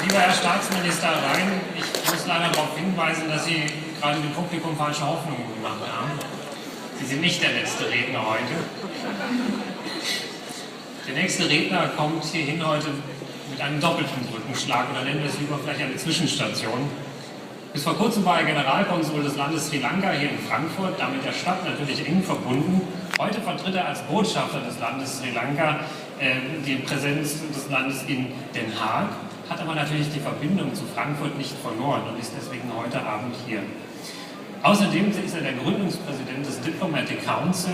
Lieber Herr Staatsminister Rhein, ich muss leider darauf hinweisen, dass Sie gerade dem Publikum falsche Hoffnungen gemacht haben. Sie sind nicht der letzte Redner heute. Der nächste Redner kommt hierhin heute mit einem doppelten Brückenschlag, oder nennen wir es lieber vielleicht eine Zwischenstation. Bis vor kurzem war er Generalkonsul des Landes Sri Lanka hier in Frankfurt, damit der Stadt natürlich eng verbunden. Heute vertritt er als Botschafter des Landes Sri Lanka die Präsenz des Landes in Den Haag, hat aber natürlich die Verbindung zu Frankfurt nicht verloren und ist deswegen heute Abend hier. Außerdem ist er der Gründungspräsident des Diplomatic Council.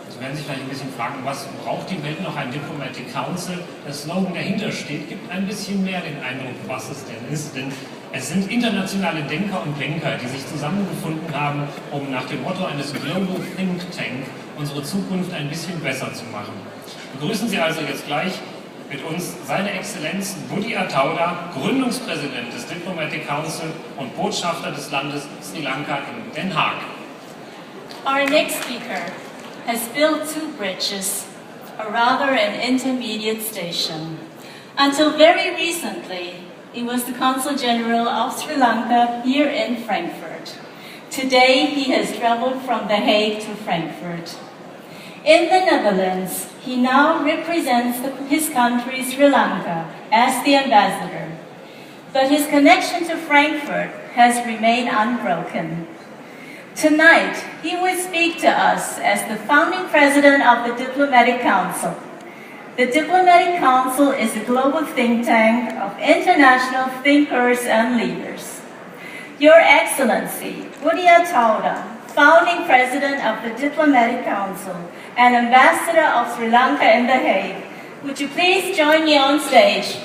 Sie werden sich vielleicht ein bisschen fragen, was braucht die Welt noch ein Diplomatic Council? Der Slogan dahinter steht, gibt ein bisschen mehr den Eindruck, was es denn ist. Denn es sind internationale Denker und Banker, die sich zusammengefunden haben, um nach dem Motto eines Global Think Tank unsere Zukunft ein bisschen besser zu machen. Begrüßen Sie also jetzt gleich mit uns seine Exzellenz Buddhi Athauda, Gründungspräsident des Diplomatic Council und Botschafter des Landes Sri Lanka in Den Haag. Our next speaker has built 2 bridges, or rather an intermediate station. Until very recently, he was the Consul General of Sri Lanka here in Frankfurt. Today, he has traveled from The Hague to Frankfurt. In the Netherlands, he now represents his country, Sri Lanka, as the ambassador. But his connection to Frankfurt has remained unbroken. Tonight, he will speak to us as the founding president of the Diplomatic Council. The Diplomatic Council is a global think tank of international thinkers and leaders. Your Excellency, Buddhi Athauda, founding president of the Diplomatic Council and ambassador of Sri Lanka in The Hague, would you please join me on stage?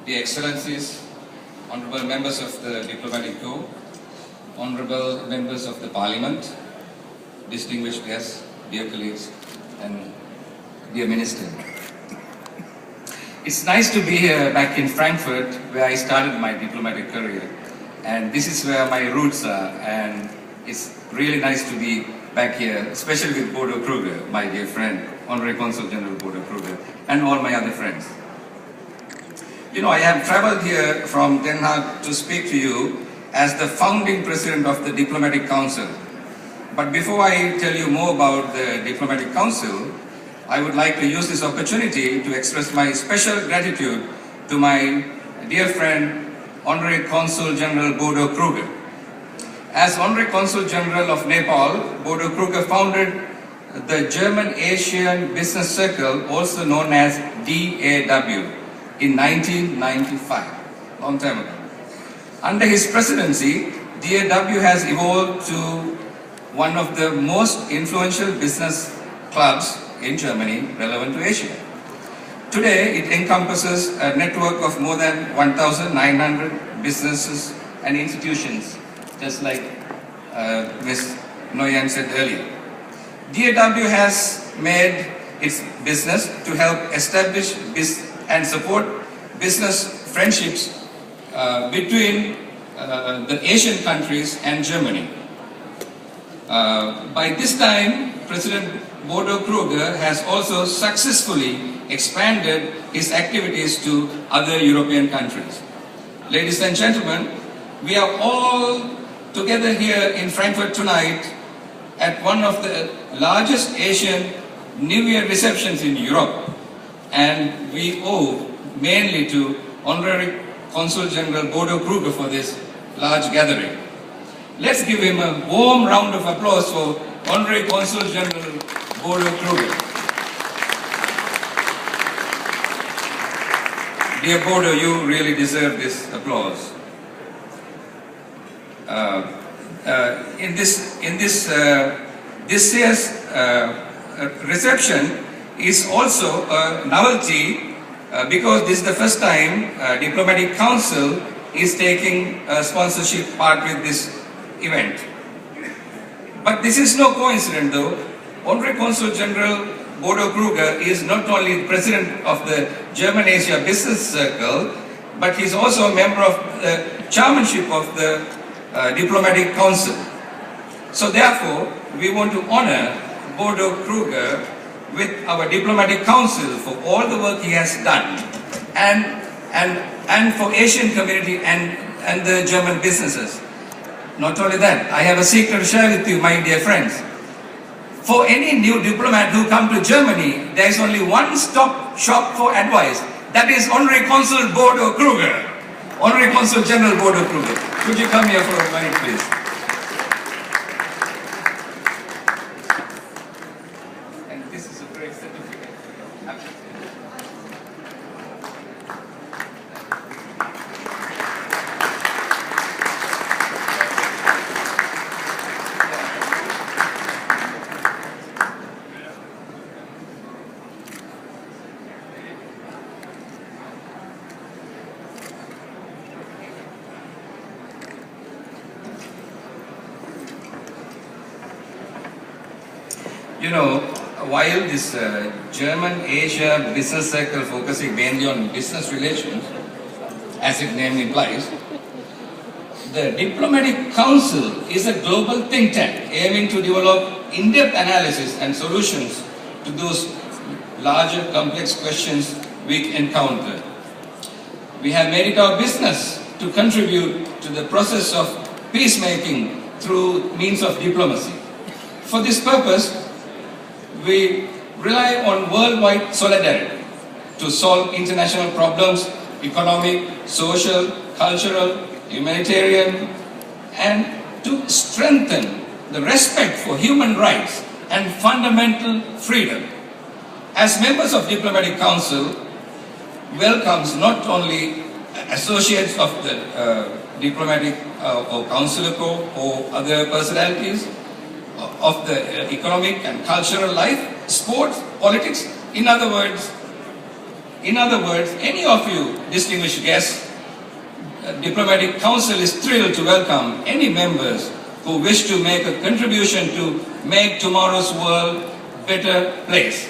Dear Excellencies, Honourable Members of the Diplomatic Corps, Honourable Members of the Parliament, distinguished guests, dear colleagues, and dear Minister. It's nice to be here back in Frankfurt, where I started my diplomatic career. And this is where my roots are, and it's really nice to be back here, especially with Bodo Kruger, my dear friend, Honorary Consul General Bodo Kruger, and all my other friends. You know, I have traveled here from Den Haag to speak to you as the founding president of the Diplomatic Council. But before I tell you more about the Diplomatic Council, I would like to use this opportunity to express my special gratitude to my dear friend, Honorary Consul General Bodo Kruger. As Honorary Consul General of Nepal, Bodo Kruger founded the German Asian Business Circle, also known as DAW, in 1995, long time ago. Under his presidency, DAW has evolved to one of the most influential business clubs in Germany relevant to Asia. Today, it encompasses a network of more than 1,900 businesses and institutions, just like Ms. Noyan said earlier. DAW has made its business to help establish and support business friendships between the Asian countries and Germany. By this time, President Bodo Kruger has also successfully expanded his activities to other European countries. Ladies and gentlemen, we are all together here in Frankfurt tonight at one of the largest Asian New Year receptions in Europe. And we owe mainly to Honorary Consul General Bodo Kruger for this large gathering. Let's give him a warm round of applause for Honorary Consul General Bodo Kruger. Dear Bodo, you really deserve this applause. This year's reception is also a novelty because this is the first time Diplomatic Council is taking a sponsorship part with this event. But this is no coincidence though. Honorary Consul General Bodo Kruger is not only president of the German Asia Business Circle, but he's also a member of the chairmanship of the Diplomatic Council. So therefore, we want to honor Bodo Kruger with our Diplomatic Council for all the work he has done, and for Asian community and the German businesses. Not only that, I have a secret to share with you, my dear friends. For any new diplomat who come to Germany, there is only one stop shop for advice. That is Honorary Consul Bodo Kruger. Honorary Consul General Bodo Kruger. Could you come here for a minute, please? And this is a great certificate. You know, while this German-Asia Business Circle focusing mainly on business relations, as its name implies, the Diplomatic Council is a global think tank aiming to develop in-depth analysis and solutions to those larger complex questions we encounter. We have made it our business to contribute to the process of peacemaking through means of diplomacy. For this purpose, we rely on worldwide solidarity to solve international problems, economic, social, cultural, humanitarian, and to strengthen the respect for human rights and fundamental freedom. As members of Diplomatic Council, welcomes not only associates of the diplomatic or consular corps or other personalities of the economic and cultural life, sports, politics. In other words, any of you distinguished guests, Diplomatic Council is thrilled to welcome any members who wish to make a contribution to make tomorrow's world a better place.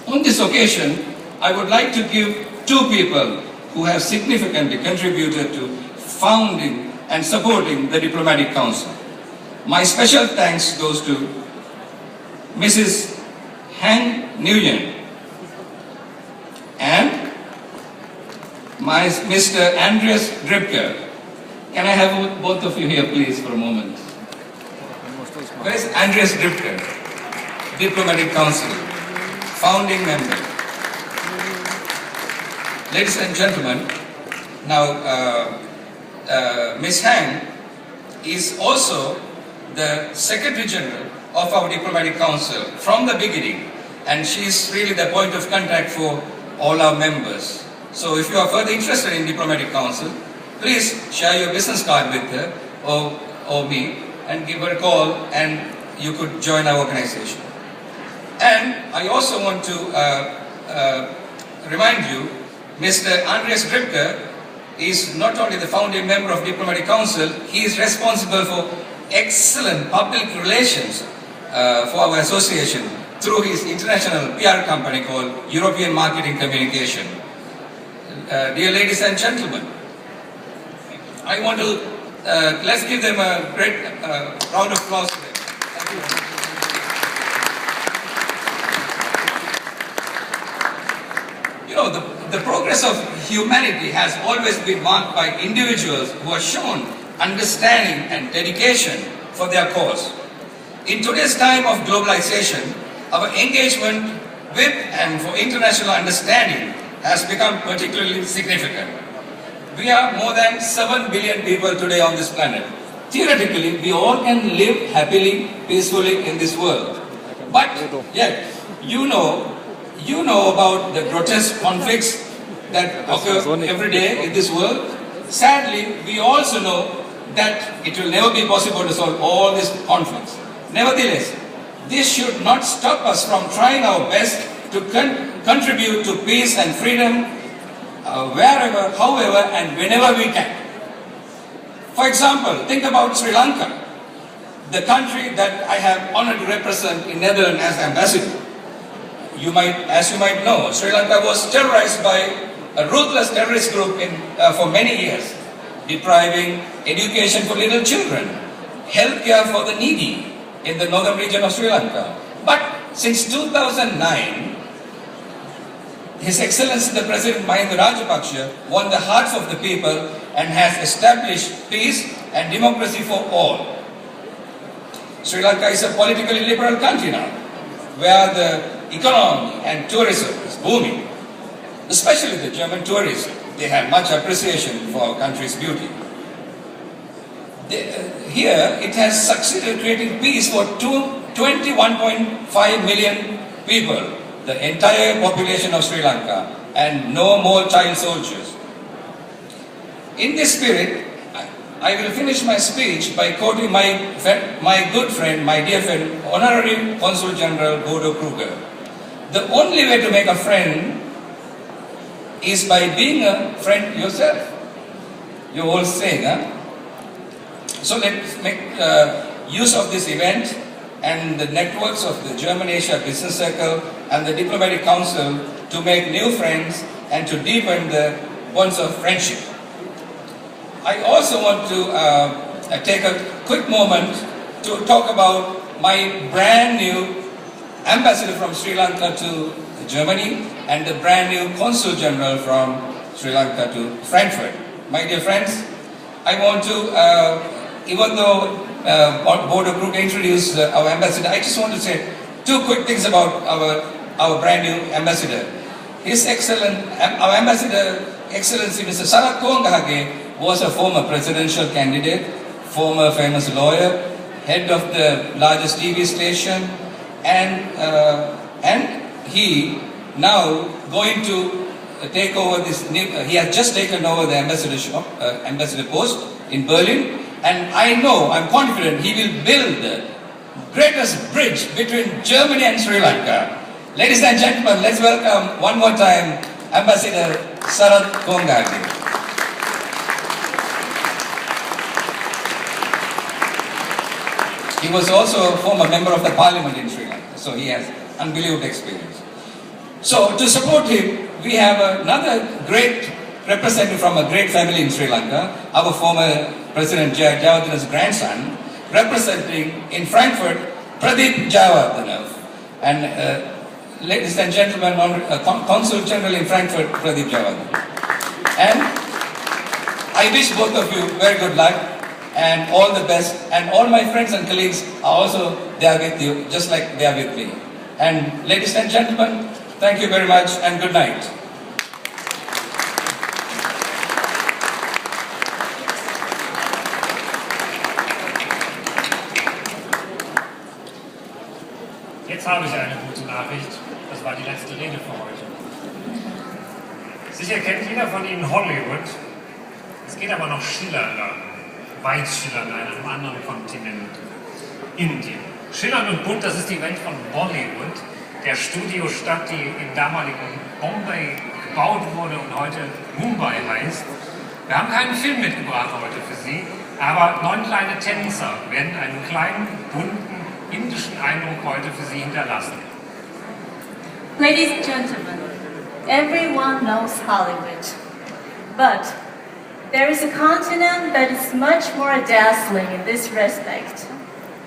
On this occasion, I would like to give two people who have significantly contributed to founding and supporting the Diplomatic Council. My special thanks goes to Mrs. Han Nguyen and Mr. Andreas Dripke. Can I have both of you here please for a moment? Where is Andreas Dripke, Diplomatic Council, founding member. Ladies and gentlemen, now Ms. Han is also the Secretary General of our Diplomatic Council from the beginning, and she is really the point of contact for all our members. So if you are further interested in Diplomatic Council, please share your business card with her or me and give her a call, and you could join our organization. And I also want to remind you, Mr. Andreas Dripke is not only the founding member of Diplomatic Council, he is responsible for excellent public relations for our association through his international PR company called European Marketing Communication. Dear ladies and gentlemen, I want to let's give them a great round of applause. Thank you. You know, the progress of humanity has always been marked by individuals who are shown understanding and dedication for their cause. In today's time of globalization, our engagement with and for international understanding has become particularly significant. We are more than 7 billion people today on this planet. Theoretically, we all can live happily, peacefully in this world. But yet, you know about the grotesque conflicts that occur every day in this world. Sadly, we also know that it will never be possible to solve all these conflicts. Nevertheless, this should not stop us from trying our best to contribute to peace and freedom wherever, however, and whenever we can. For example, think about Sri Lanka, the country that I have honored to represent in Netherlands as ambassador. As you might know, Sri Lanka was terrorized by a ruthless terrorist group for many years, depriving education for little children, healthcare for the needy in the northern region of Sri Lanka. But since 2009, His Excellency the President Mahinda Rajapaksa won the hearts of the people and has established peace and democracy for all. Sri Lanka is a politically liberal country now, where the economy and tourism is booming, especially the German tourists. They have much appreciation for our country's beauty. Here, it has succeeded creating peace for 21.5 million people, the entire population of Sri Lanka, and no more child soldiers. In this spirit, I will finish my speech by quoting my good friend, my dear friend, Honorary Consul General Bodo Kruger. The only way to make a friend is by being a friend yourself. You're all saying, huh? So let's make use of this event and the networks of the German-Asia Business Circle and the Diplomatic Council to make new friends and to deepen the bonds of friendship. I also want to take a quick moment to talk about my brand new ambassador from Sri Lanka to Germany and the brand new Consul General from Sri Lanka to Frankfurt. My dear friends, I want to, even though Bodo Kruger introduced our ambassador, I just want to say two quick things about our brand new ambassador. Our ambassador, Excellency Mr. Sarat Kongahage, was a former presidential candidate, former famous lawyer, head of the largest TV station, and he now going to take over this new, he has just taken over the ambassador post in Berlin, and I'm confident he will build the greatest bridge between Germany and Sri Lanka. Ladies and gentlemen, let's welcome one more time Ambassador Sarat Kongahage. He was also a former member of the parliament in Sri Lanka, so he has unbelievable experience. So to support him, we have another great representative from a great family in Sri Lanka, our former President Jayawardena's grandson, representing in Frankfurt, Pradeep Jayawardena. And ladies and gentlemen, Consul General in Frankfurt, Pradeep Jayawardena. And I wish both of you very good luck and all the best. And all my friends and colleagues are also there with you, just like they are with me. And ladies and gentlemen, thank you very much and good night. Jetzt habe ich eine gute Nachricht. Das war die letzte Rede für heute. Sicher kennt jeder von Ihnen Hollywood. Es geht aber noch schillernder, weit schillernder in einem anderen Kontinent, Indien. Schillernd und bunt, das ist die Welt von Bollywood, der Studiostadt, die im damaligen Bombay gebaut wurde und heute Mumbai heißt. Wir haben keinen Film mitgebracht heute für Sie, aber 9 kleine Tänzer werden einen kleinen, bunten, indischen Eindruck heute für Sie hinterlassen. Ladies and gentlemen, everyone knows Hollywood, but there is a continent that is much more dazzling in this respect,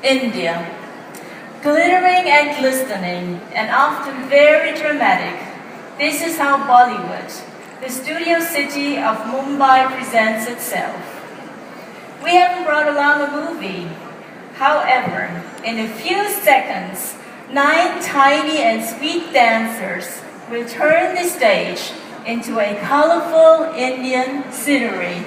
India. Glittering and glistening, and often very dramatic, this is how Bollywood, the studio city of Mumbai, presents itself. We haven't brought along a movie. However, in a few seconds, 9 tiny and sweet dancers will turn the stage into a colorful Indian scenery